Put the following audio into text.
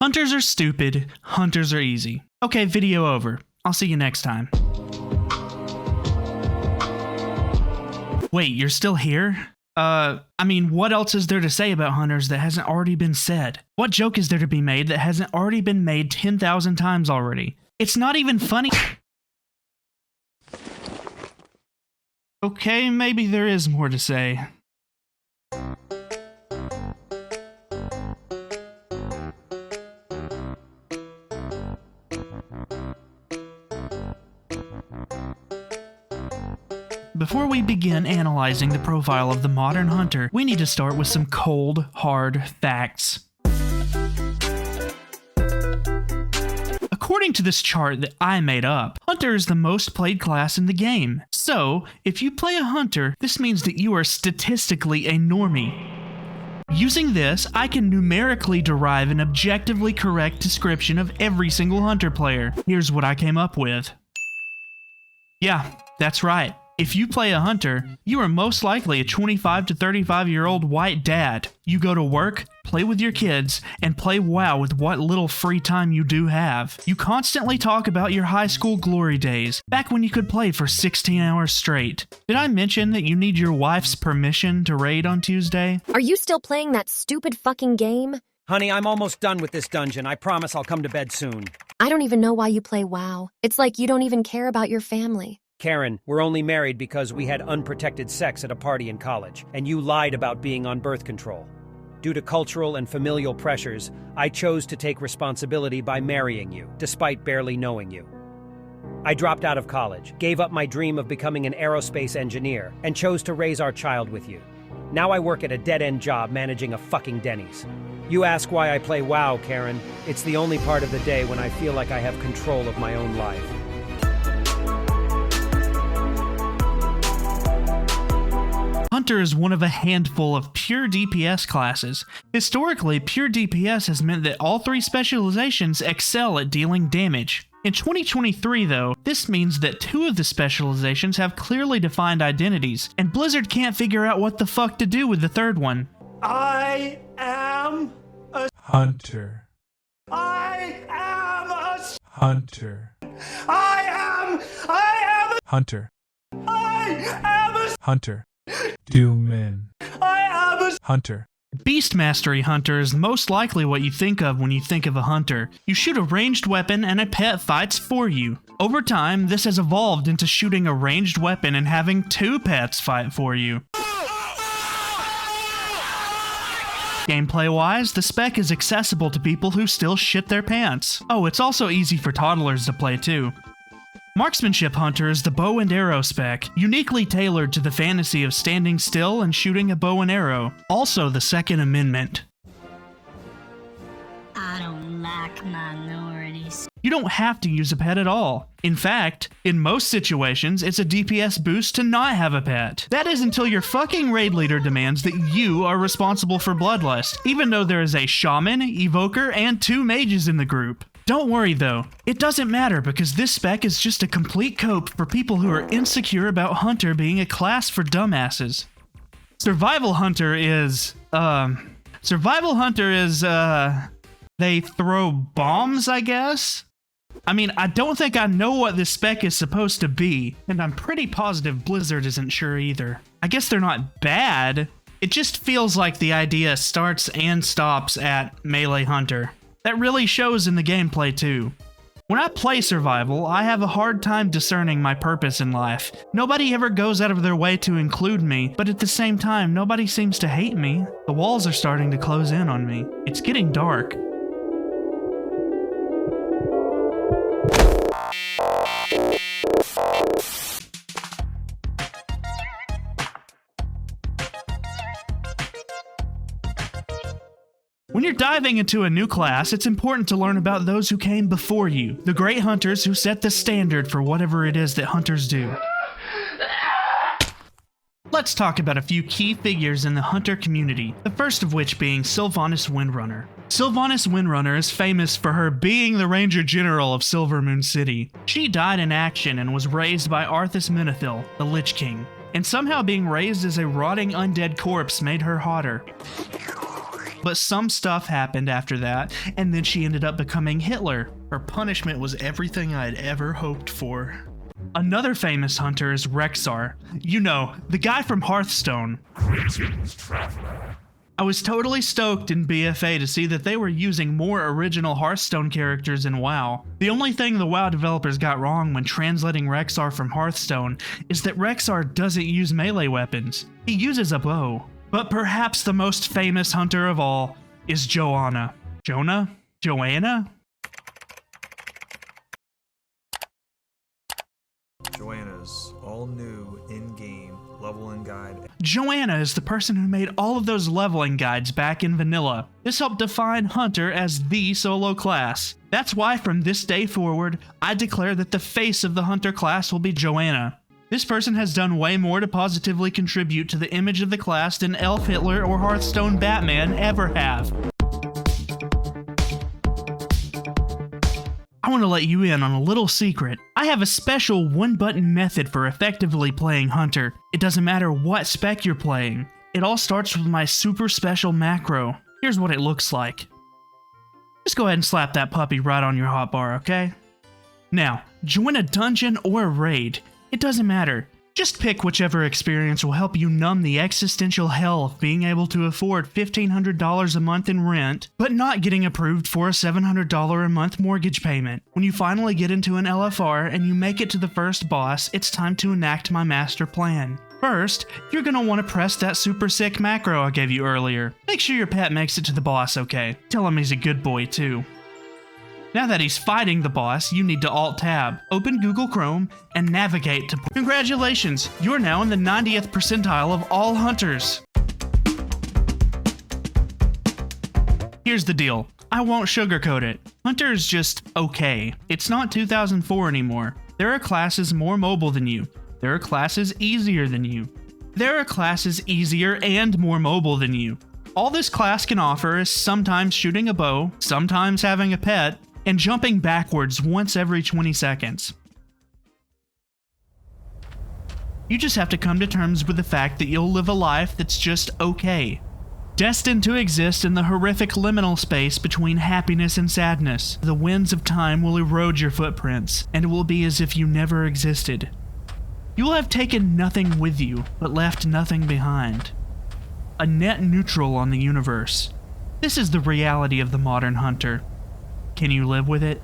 Hunters are stupid, hunters are easy. Okay, video over. I'll see you next time. Wait, you're still here? I mean, what else is there to say about hunters that hasn't already been said? What joke is there to be made that hasn't already been made 10,000 times already? It's not even funny. Okay, maybe there is more to say. Before we begin analyzing the profile of the modern hunter, we need to start with some cold, hard facts. According to this chart that I made up, Hunter is the most played class in the game. So, if you play a Hunter, this means that you are statistically a Normie. Using this, I can numerically derive an objectively correct description of every single Hunter player. Here's what I came up with. Yeah, that's right. If you play a Hunter, you are most likely a 25 to 35-year-old white dad. You go to work, play with your kids, and play WoW with what little free time you do have. You constantly talk about your high school glory days, back when you could play for 16 hours straight. Did I mention that you need your wife's permission to raid on Tuesday? Are you still playing that stupid fucking game? Honey, I'm almost done with this dungeon. I promise I'll come to bed soon. I don't even know why you play WoW. It's like you don't even care about your family. Karen, we're only married because we had unprotected sex at a party in college, and you lied about being on birth control. Due to cultural and familial pressures, I chose to take responsibility by marrying you, despite barely knowing you. I dropped out of college, gave up my dream of becoming an aerospace engineer, and chose to raise our child with you. Now I work at a dead-end job managing a fucking Denny's. You ask why I play WoW, Karen. It's the only part of the day when I feel like I have control of my own life. Hunter is one of a handful of pure DPS classes. Historically, pure DPS has meant that all three specializations excel at dealing damage. In 2023 though, this means that two of the specializations have clearly defined identities, and Blizzard can't figure out what the fuck to do with the third one. I am a Hunter. I am a Hunter. I am Hunter. I am a Hunter. Doomman. I am a Hunter. Beast Mastery Hunter is most likely what you think of when you think of a hunter. You shoot a ranged weapon and a pet fights for you. Over time, this has evolved into shooting a ranged weapon and having two pets fight for you. Gameplay-wise, the spec is accessible to people who still shit their pants. Oh, it's also easy for toddlers to play too. Marksmanship Hunter is the bow and arrow spec, uniquely tailored to the fantasy of standing still and shooting a bow and arrow. Also the Second Amendment. I don't like minorities. You don't have to use a pet at all. In fact, in most situations, it's a DPS boost to not have a pet. That is until your fucking raid leader demands that you are responsible for Bloodlust, even though there is a shaman, evoker, and 2 mages in the group. Don't worry though, it doesn't matter because this spec is just a complete cope for people who are insecure about Hunter being a class for dumbasses. Survival Hunter is, they throw bombs, I guess? I mean, I don't think I know what this spec is supposed to be, and I'm pretty positive Blizzard isn't sure either. I guess they're not bad, it just feels like the idea starts and stops at Melee Hunter. That really shows in the gameplay too. When I play survival, I have a hard time discerning my purpose in life. Nobody ever goes out of their way to include me, but at the same time, nobody seems to hate me. The walls are starting to close in on me. It's getting dark. When you're diving into a new class, it's important to learn about those who came before you, the great hunters who set the standard for whatever it is that hunters do. Let's talk about a few key figures in the hunter community, the first of which being Sylvanas Windrunner. Sylvanas Windrunner is famous for her being the Ranger General of Silvermoon City. She died in action and was raised by Arthas Menethil, the Lich King, and somehow being raised as a rotting undead corpse made her hotter. But some stuff happened after that, and then she ended up becoming Hitler. Her punishment was everything I'd ever hoped for. Another famous hunter is Rexar. You know, the guy from Hearthstone. I was totally stoked in BFA to see that they were using more original Hearthstone characters in WoW. The only thing the WoW developers got wrong when translating Rexar from Hearthstone is that Rexar doesn't use melee weapons. He uses a bow. But perhaps the most famous hunter of all is Joanna. Jonah? Joanna? Joanna's all-new in-game leveling guide. Joanna is the person who made all of those leveling guides back in vanilla. This helped define Hunter as the solo class. That's why from this day forward, I declare that the face of the Hunter class will be Joanna. This person has done way more to positively contribute to the image of the class than Elf Hitler or Hearthstone Batman ever have. I want to let you in on a little secret. I have a special one-button method for effectively playing Hunter. It doesn't matter what spec you're playing. It all starts with my super special macro. Here's what it looks like. Just go ahead and slap that puppy right on your hotbar, okay? Now, join a dungeon or a raid. It doesn't matter. Just pick whichever experience will help you numb the existential hell of being able to afford $1,500 a month in rent, but not getting approved for a $700 a month mortgage payment. When you finally get into an LFR and you make it to the first boss, it's time to enact my master plan. First, you're gonna want to press that super sick macro I gave you earlier. Make sure your pet makes it to the boss, okay? Tell him he's a good boy too. Now that he's fighting the boss, you need to Alt-Tab, open Google Chrome, and navigate to... Congratulations! You're now in the 90th percentile of all hunters! Here's the deal. I won't sugarcoat it. Hunter is just okay. It's not 2004 anymore. There are classes more mobile than you. There are classes easier than you. There are classes easier and more mobile than you. All this class can offer is sometimes shooting a bow, sometimes having a pet, and jumping backwards once every 20 seconds. You just have to come to terms with the fact that you'll live a life that's just okay. Destined to exist in the horrific liminal space between happiness and sadness. The winds of time will erode your footprints, and it will be as if you never existed. You will have taken nothing with you, but left nothing behind. A net neutral on the universe. This is the reality of the modern hunter. Can you live with it?